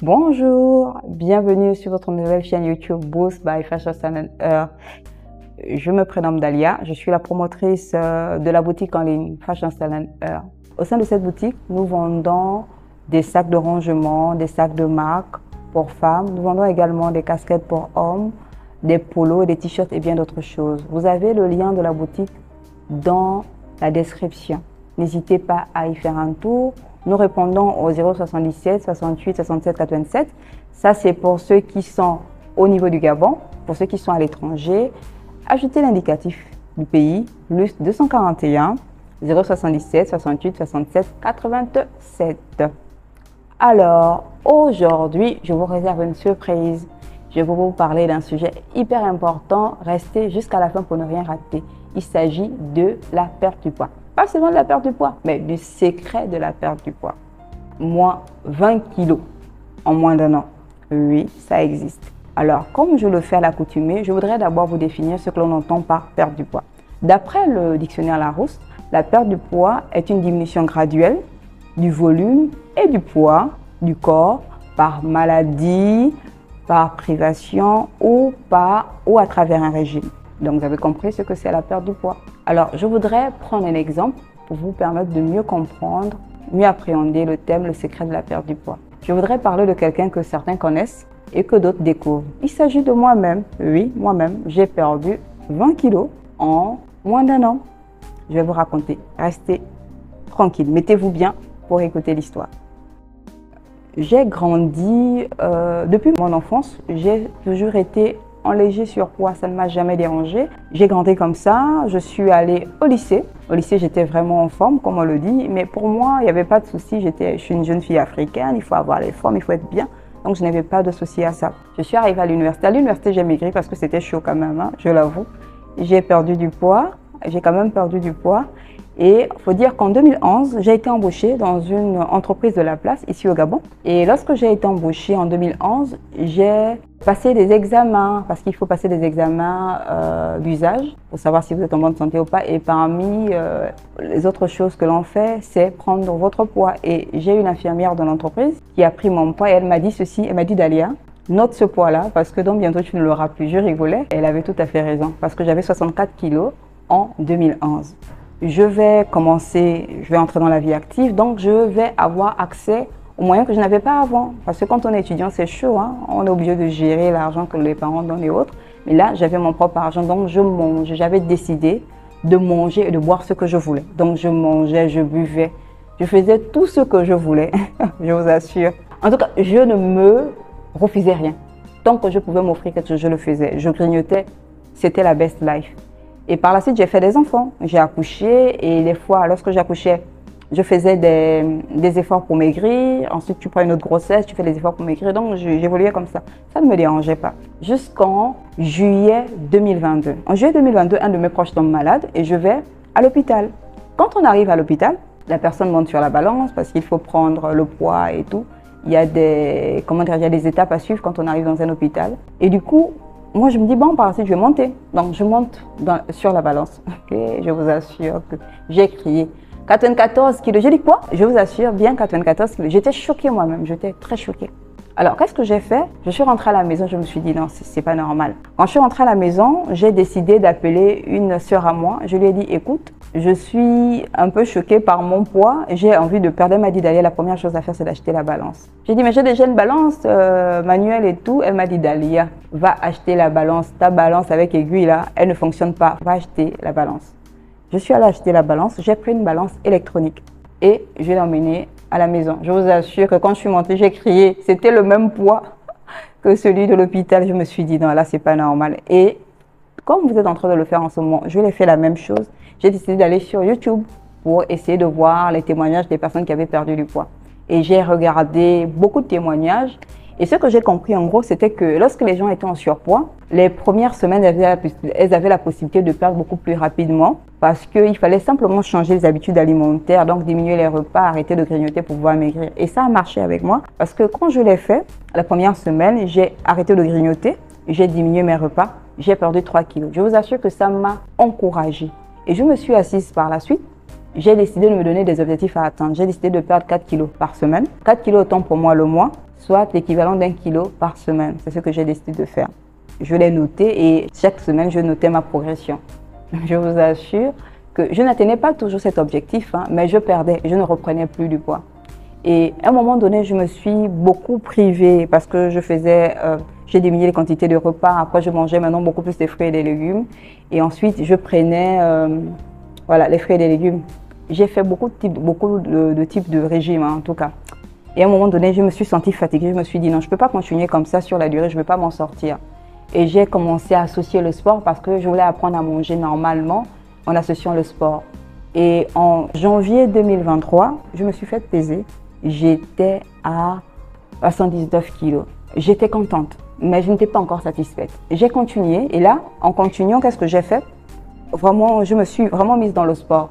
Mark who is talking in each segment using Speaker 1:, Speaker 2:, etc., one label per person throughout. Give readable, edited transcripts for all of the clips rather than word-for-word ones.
Speaker 1: Bonjour, bienvenue sur votre nouvelle chaîne YouTube Boost by Fashion Salon Earth. Je me prénomme Dalia, je suis la promotrice de la boutique en ligne Fashion Salon Earth. Au sein de cette boutique, nous vendons des sacs de rangement, des sacs de marque pour femmes. Nous vendons également des casquettes pour hommes, des polos, des t-shirts et bien d'autres choses. Vous avez le lien de la boutique dans la description. N'hésitez pas à y faire un tour. Nous répondons au 077 68 67 87. Ça, c'est pour ceux qui sont au niveau du Gabon. Pour ceux qui sont à l'étranger, ajoutez l'indicatif du pays, plus 241 077 68 67 87. Alors, aujourd'hui, je vous réserve une surprise. Je vais vous parler d'un sujet hyper important. Restez jusqu'à la fin pour ne rien rater. Il s'agit de la perte du poids. Pas seulement de la perte du poids, mais du secret de la perte du poids. Moins 20 kilos en moins d'un an. Oui, ça existe. Alors, comme je le fais à l'accoutumée, je voudrais d'abord vous définir ce que l'on entend par perte du poids. D'après le dictionnaire Larousse, la perte du poids est une diminution graduelle du volume et du poids du corps par maladie, par privation ou à travers un régime. Donc, vous avez compris ce que c'est la perte du poids. Alors, je voudrais prendre un exemple pour vous permettre de mieux comprendre, mieux appréhender le thème, le secret de la perte du poids. Je voudrais parler de quelqu'un que certains connaissent et que d'autres découvrent. Il s'agit de moi-même. Oui, moi-même, j'ai perdu 20 kilos en moins d'un an. Je vais vous raconter. Restez tranquille. Mettez-vous bien pour écouter l'histoire. J'ai grandi, depuis mon enfance, j'ai toujours été en léger surpoids, ça ne m'a jamais dérangé. J'ai grandi comme ça, je suis allée au lycée. Au lycée, j'étais vraiment en forme, comme on le dit, mais pour moi, il n'y avait pas de souci. Je suis une jeune fille africaine, il faut avoir les formes, il faut être bien. Donc, je n'avais pas de souci à ça. Je suis arrivée à l'université. À l'université, j'ai maigri parce que c'était chaud quand même, hein, je l'avoue. J'ai perdu du poids, j'ai quand même perdu du poids. Et il faut dire qu'en 2011, j'ai été embauchée dans une entreprise de la place ici au Gabon. Et lorsque j'ai été embauchée en 2011, j'ai passé des examens, parce qu'il faut passer des examens d'usage pour savoir si vous êtes en bonne santé ou pas. Et parmi les autres choses que l'on fait, c'est prendre votre poids. Et j'ai une infirmière de l'entreprise qui a pris mon poids et elle m'a dit ceci, elle m'a dit Dalia, note ce poids-là parce que donc bientôt tu ne l'auras plus. Je rigolais et elle avait tout à fait raison parce que j'avais 64 kilos en 2011. Je vais entrer dans la vie active, donc je vais avoir accès aux moyens que je n'avais pas avant. Parce que quand on est étudiant, c'est chaud, hein? On est obligé de gérer l'argent que les parents donnent et autres. Mais là, j'avais mon propre argent, donc je mange. J'avais décidé de manger et de boire ce que je voulais. Donc je mangeais, je buvais, je faisais tout ce que je voulais, je vous assure. En tout cas, je ne me refusais rien. Tant que je pouvais m'offrir quelque chose, je le faisais. Je grignotais, c'était la best life. Et par la suite, j'ai fait des enfants. J'ai accouché et des fois, lorsque j'accouchais, je faisais des efforts pour maigrir. Ensuite, tu prends une autre grossesse, tu fais des efforts pour maigrir. Donc, j'évoluais comme ça. Ça ne me dérangeait pas. Jusqu'en juillet 2022. En juillet 2022, un de mes proches tombe malade et je vais à l'hôpital. Quand on arrive à l'hôpital, la personne monte sur la balance parce qu'il faut prendre le poids et tout. Il y a il y a des étapes à suivre quand on arrive dans un hôpital. Et du coup, moi, je me dis, bon, par la suite, je vais monter. Donc, je monte sur la balance. Okay, je vous assure que j'ai crié 94 kilos. J'ai dit quoi? Je vous assure, bien 94 kilos. J'étais choquée moi-même. J'étais très choquée. Alors, qu'est-ce que j'ai fait? Je suis rentrée à la maison. Je me suis dit, non, c'est pas normal. Quand je suis rentrée à la maison, j'ai décidé d'appeler une sœur à moi. Je lui ai dit, écoute, je suis un peu choquée par mon poids. J'ai envie de perdre. Elle m'a dit Dalia, la première chose à faire, c'est d'acheter la balance. J'ai dit, mais j'ai déjà une balance manuelle et tout. Elle m'a dit, Dalia, va acheter la balance. Ta balance avec aiguille, là, elle ne fonctionne pas. Va acheter la balance. Je suis allée acheter la balance. J'ai pris une balance électronique et je l'ai emmenée à la maison. Je vous assure que quand je suis montée, j'ai crié. C'était le même poids que celui de l'hôpital. Je me suis dit, non, là, c'est pas normal. Et comme vous êtes en train de le faire en ce moment, je l'ai fait la même chose. J'ai décidé d'aller sur YouTube pour essayer de voir les témoignages des personnes qui avaient perdu du poids. Et j'ai regardé beaucoup de témoignages. Et ce que j'ai compris en gros, c'était que lorsque les gens étaient en surpoids, les premières semaines, elles avaient la possibilité de perdre beaucoup plus rapidement parce qu'il fallait simplement changer les habitudes alimentaires, donc diminuer les repas, arrêter de grignoter pour pouvoir maigrir. Et ça a marché avec moi parce que quand je l'ai fait, la première semaine, j'ai arrêté de grignoter, j'ai diminué mes repas, j'ai perdu 3 kilos. Je vous assure que ça m'a encouragée. Et je me suis assise par la suite j'ai décidé de me donner des objectifs à atteindre. J'ai décidé de perdre 4 kilos par semaine. 4 kilos autant pour moi le mois, soit l'équivalent d'1 kilo par semaine. C'est ce que j'ai décidé de faire. Je l'ai noté et chaque semaine, je notais ma progression. Je vous assure que je n'atteignais pas toujours cet objectif, mais je perdais, je ne reprenais plus du poids. Et à un moment donné, je me suis beaucoup privée parce que j'ai diminué les quantités de repas. Après, je mangeais maintenant beaucoup plus de fruits et des légumes. Et ensuite, je prenais voilà, les fruits et des légumes. J'ai fait beaucoup de types de régimes, en tout cas. Et à un moment donné, je me suis sentie fatiguée. Je me suis dit non, je ne peux pas continuer comme ça sur la durée, je ne vais pas m'en sortir. Et j'ai commencé à associer le sport parce que je voulais apprendre à manger normalement en associant le sport. Et en janvier 2023, je me suis fait peser. J'étais à 119 kilos. J'étais contente, mais je n'étais pas encore satisfaite. J'ai continué et là, en continuant, qu'est-ce que j'ai fait? Vraiment, je me suis vraiment mise dans le sport.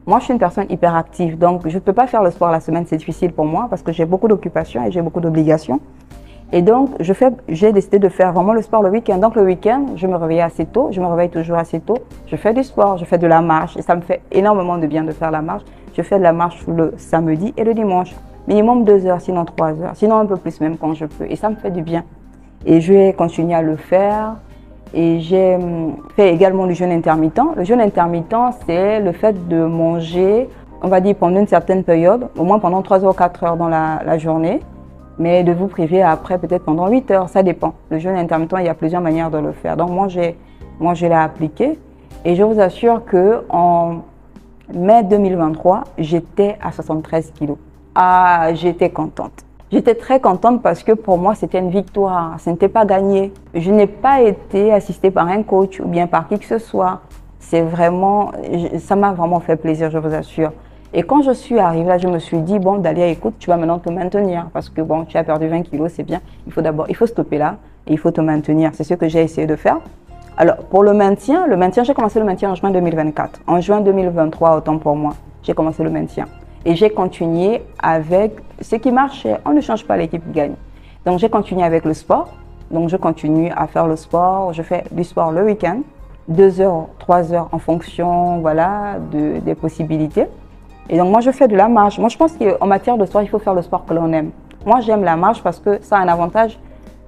Speaker 1: Moi, je suis une personne hyper active, donc je ne peux pas faire le sport la semaine, c'est difficile pour moi parce que j'ai beaucoup d'occupations et j'ai beaucoup d'obligations. Et donc, j'ai décidé de faire vraiment le sport le week-end. Donc, le week-end, je me réveillais assez tôt. Je me réveille toujours assez tôt. Je fais du sport, je fais de la marche. Et ça me fait énormément de bien de faire la marche. Je fais de la marche le samedi et le dimanche. Minimum 2 heures, sinon 3 heures. Sinon un peu plus même quand je peux. Et ça me fait du bien. Et je vais continuer à le faire. Et j'ai fait également du jeûne intermittent. Le jeûne intermittent, c'est le fait de manger, on va dire, pendant une certaine période, au moins pendant 3 heures ou 4 heures dans la journée. Mais de vous priver après peut-être pendant 8 heures, ça dépend. Le jeûne intermittent, il y a plusieurs manières de le faire. Donc moi, je l'ai appliqué et je vous assure qu'en mai 2023, j'étais à 73 kilos. Ah, j'étais contente. J'étais très contente parce que pour moi, c'était une victoire. Ce n'était pas gagné. Je n'ai pas été assistée par un coach ou bien par qui que ce soit. Ça m'a vraiment fait plaisir, je vous assure. Et quand je suis arrivée là, je me suis dit, bon, Dalia, écoute, tu vas maintenant te maintenir parce que bon, tu as perdu 20 kilos, c'est bien. Il faut stopper là et il faut te maintenir. C'est ce que j'ai essayé de faire. Alors, pour le maintien, j'ai commencé le maintien en juin 2024. En juin 2023, autant pour moi, j'ai commencé le maintien. Et j'ai continué avec ce qui marchait. On ne change pas, l'équipe gagne. Donc, j'ai continué avec le sport. Donc, je continue à faire le sport. Je fais du sport le week-end, 2 heures, 3 heures en fonction, voilà, des possibilités. Et donc, moi, je fais de la marche. Moi, je pense qu'en matière de sport, il faut faire le sport que l'on aime. Moi, j'aime la marche parce que ça a un avantage.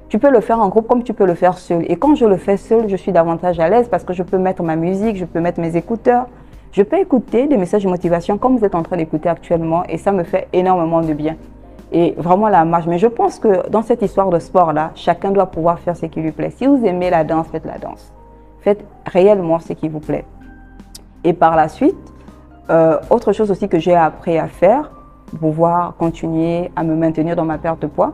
Speaker 1: Tu peux le faire en groupe comme tu peux le faire seul. Et quand je le fais seul, je suis davantage à l'aise parce que je peux mettre ma musique, je peux mettre mes écouteurs. Je peux écouter des messages de motivation comme vous êtes en train d'écouter actuellement et ça me fait énormément de bien. Et vraiment la marche. Mais je pense que dans cette histoire de sport-là, chacun doit pouvoir faire ce qui lui plaît. Si vous aimez la danse, faites la danse. Faites réellement ce qui vous plaît. Et par la suite, autre chose aussi que j'ai appris à faire pour pouvoir continuer à me maintenir dans ma perte de poids,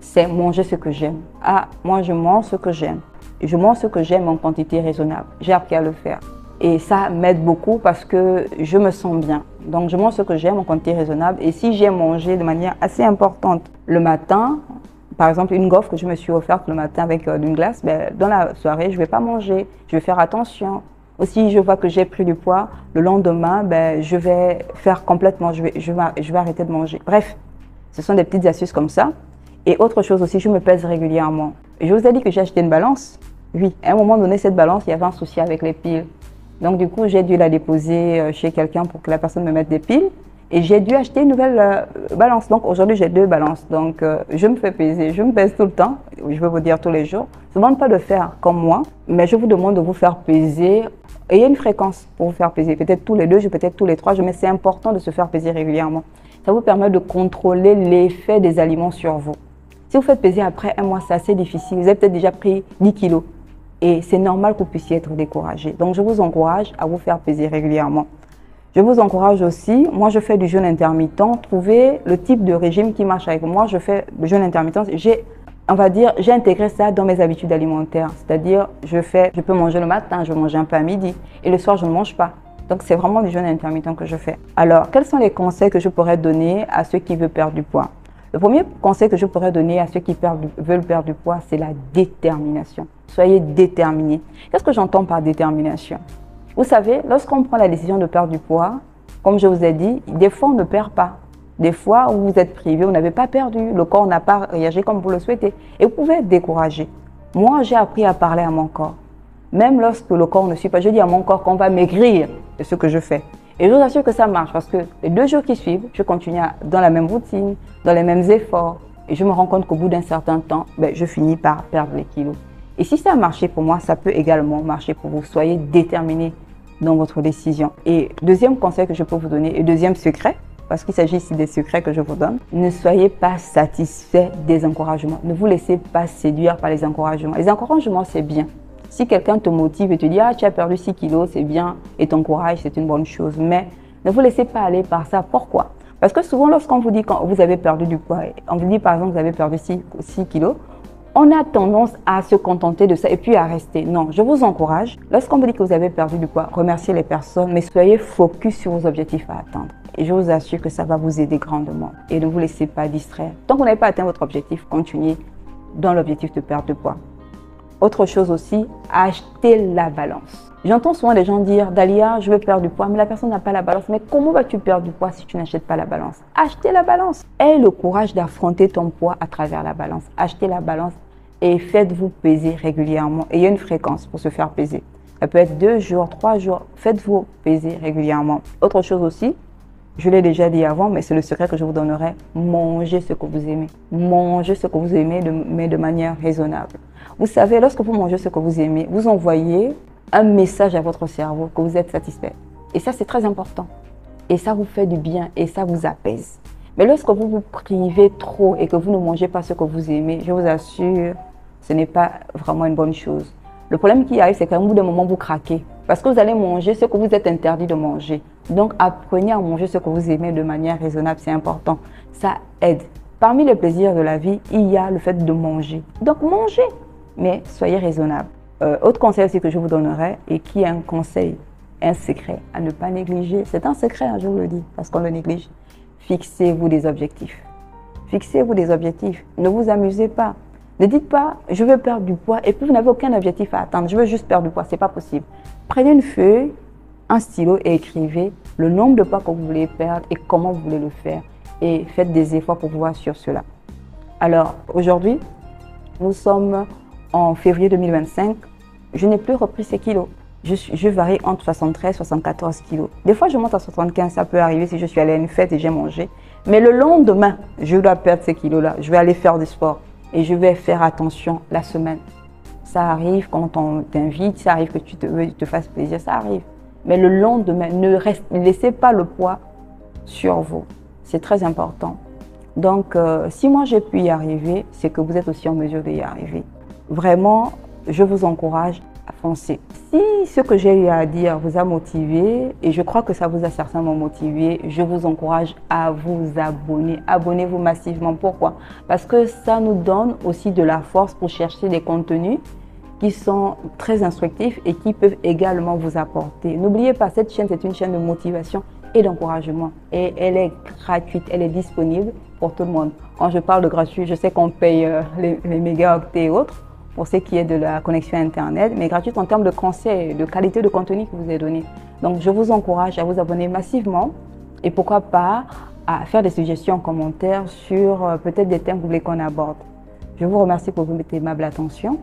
Speaker 1: c'est manger ce que j'aime. Ah, moi je mange ce que j'aime. Je mange ce que j'aime en quantité raisonnable. J'ai appris à le faire. Et ça m'aide beaucoup parce que je me sens bien. Donc je mange ce que j'aime en quantité raisonnable. Et si j'ai mangé de manière assez importante le matin, par exemple une gaufre que je me suis offerte le matin avec une glace, dans la soirée, je ne vais pas manger. Je vais faire attention. Aussi, je vois que j'ai pris du poids, le lendemain, je vais faire complètement, je vais arrêter de manger. Bref, ce sont des petites astuces comme ça. Et autre chose aussi, je me pèse régulièrement. Je vous ai dit que j'ai acheté une balance. Oui, à un moment donné, cette balance, il y avait un souci avec les piles. Donc du coup, j'ai dû la déposer chez quelqu'un pour que la personne me mette des piles. Et j'ai dû acheter une nouvelle balance. Donc aujourd'hui, j'ai 2 balances. Donc je me fais peser, je me pèse tout le temps. Je vais vous dire tous les jours. Je ne vous demande pas de faire comme moi, mais je vous demande de vous faire peser. Et il y a une fréquence pour vous faire peser. Peut-être tous les 2 jours, peut-être tous les 3 jours, mais c'est important de se faire peser régulièrement. Ça vous permet de contrôler l'effet des aliments sur vous. Si vous faites peser après 1 mois, c'est assez difficile. Vous avez peut-être déjà pris 10 kilos. Et c'est normal que vous puissiez être découragé. Donc je vous encourage à vous faire peser régulièrement. Je vous encourage aussi, moi je fais du jeûne intermittent, trouvez le type de régime qui marche avec moi. Je fais du jeûne intermittent, j'ai intégré ça dans mes habitudes alimentaires. C'est-à-dire, je peux manger le matin, je mange un peu à midi et le soir je ne mange pas. Donc c'est vraiment du jeûne intermittent que je fais. Alors, quels sont les conseils que je pourrais donner à ceux qui veulent perdre du poids? Le premier conseil que je pourrais donner à ceux qui veulent perdre du poids, c'est la détermination. Soyez déterminés. Qu'est-ce que j'entends par détermination? Vous savez, lorsqu'on prend la décision de perdre du poids, comme je vous ai dit, des fois on ne perd pas. Des fois où vous êtes privé, vous n'avez pas perdu, le corps n'a pas réagi comme vous le souhaitez. Et vous pouvez être découragé. Moi, j'ai appris à parler à mon corps. Même lorsque le corps ne suit pas, je dis à mon corps qu'on va maigrir de ce que je fais. Et je vous assure que ça marche parce que les 2 jours qui suivent, je continue dans la même routine, dans les mêmes efforts. Et je me rends compte qu'au bout d'un certain temps, je finis par perdre les kilos. Et si ça a marché pour moi, ça peut également marcher pour vous. Soyez déterminés dans votre décision. Et deuxième conseil que je peux vous donner, et deuxième secret, parce qu'il s'agit ici des secrets que je vous donne, ne soyez pas satisfait des encouragements. Ne vous laissez pas séduire par les encouragements. Les encouragements, c'est bien. Si quelqu'un te motive et te dit « Ah, tu as perdu 6 kilos, c'est bien » et t'encourage, c'est une bonne chose. Mais ne vous laissez pas aller par ça. Pourquoi? Parce que souvent, lorsqu'on vous dit quand vous avez perdu du poids, on vous dit par exemple que vous avez perdu 6 kilos, on a tendance à se contenter de ça et puis à rester. Non, je vous encourage. Lorsqu'on vous dit que vous avez perdu du poids, remerciez les personnes, mais soyez focus sur vos objectifs à atteindre. Et je vous assure que ça va vous aider grandement. Et ne vous laissez pas distraire. Tant que vous n'avez pas atteint votre objectif, continuez dans l'objectif de perte de poids. Autre chose aussi, achetez la balance. J'entends souvent des gens dire « Dalia, je veux perdre du poids », mais la personne n'a pas la balance. Mais comment vas-tu perdre du poids si tu n'achètes pas la balance? Achetez la balance. Aie le courage d'affronter ton poids à travers la balance. Achetez la balance et faites-vous peser régulièrement. Et il y a une fréquence pour se faire peser. Ça peut être 2 jours, 3 jours. Faites-vous peser régulièrement. Autre chose aussi, je l'ai déjà dit avant, mais c'est le secret que je vous donnerai. Mangez ce que vous aimez. Mangez ce que vous aimez, mais de manière raisonnable. Vous savez, lorsque vous mangez ce que vous aimez, vous envoyez un message à votre cerveau que vous êtes satisfait. Et ça, c'est très important. Et ça vous fait du bien et ça vous apaise. Mais lorsque vous vous privez trop et que vous ne mangez pas ce que vous aimez, je vous assure, ce n'est pas vraiment une bonne chose. Le problème qui arrive, c'est qu'à un bout d'un moment, vous craquez. Parce que vous allez manger ce que vous êtes interdit de manger. Donc, apprenez à manger ce que vous aimez de manière raisonnable, c'est important. Ça aide. Parmi les plaisirs de la vie, il y a le fait de manger. Donc, mangez, mais soyez raisonnable. Autre conseil aussi que je vous donnerai, et qui est un conseil, un secret à ne pas négliger. C'est un secret, je vous le dis, parce qu'on le néglige. Fixez-vous des objectifs. Fixez-vous des objectifs. Ne vous amusez pas. Ne dites pas, je veux perdre du poids et puis vous n'avez aucun objectif à atteindre. Je veux juste perdre du poids. Ce n'est pas possible. Prenez une feuille, un stylo et écrivez le nombre de poids que vous voulez perdre et comment vous voulez le faire. Et faites des efforts pour pouvoir sur cela. Alors, aujourd'hui, nous sommes en février 2025. Je n'ai plus repris ces kilos. Je varie entre 73 et 74 kilos. Des fois, je monte à 75, ça peut arriver si je suis allée à une fête et j'ai mangé. Mais le lendemain, je dois perdre ces kilos-là. Je vais aller faire du sport et je vais faire attention la semaine. Ça arrive quand on t'invite, ça arrive que tu te fasses plaisir, ça arrive. Mais le lendemain, ne laissez pas le poids sur vous. C'est très important. Donc, si moi j'ai pu y arriver, c'est que vous êtes aussi en mesure d'y arriver. Vraiment, je vous encourage à foncer. Si ce que j'ai eu à dire vous a motivé, et je crois que ça vous a certainement motivé, je vous encourage à vous abonner. Abonnez-vous massivement. Pourquoi? Parce que ça nous donne aussi de la force pour chercher des contenus qui sont très instructifs et qui peuvent également vous apporter. N'oubliez pas, cette chaîne, c'est une chaîne de motivation et d'encouragement. Et elle est gratuite, elle est disponible pour tout le monde. Quand je parle de gratuit, je sais qu'on paye les mégaoctets et autres, pour ce qui est de la connexion Internet, mais gratuite en termes de conseils, de qualité de contenu que vous avez donné. Donc, je vous encourage à vous abonner massivement et pourquoi pas à faire des suggestions en commentaire sur peut-être des thèmes que vous voulez qu'on aborde. Je vous remercie pour votre aimable attention.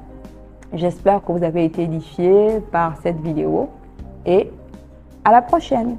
Speaker 1: J'espère que vous avez été édifiés par cette vidéo et à la prochaine.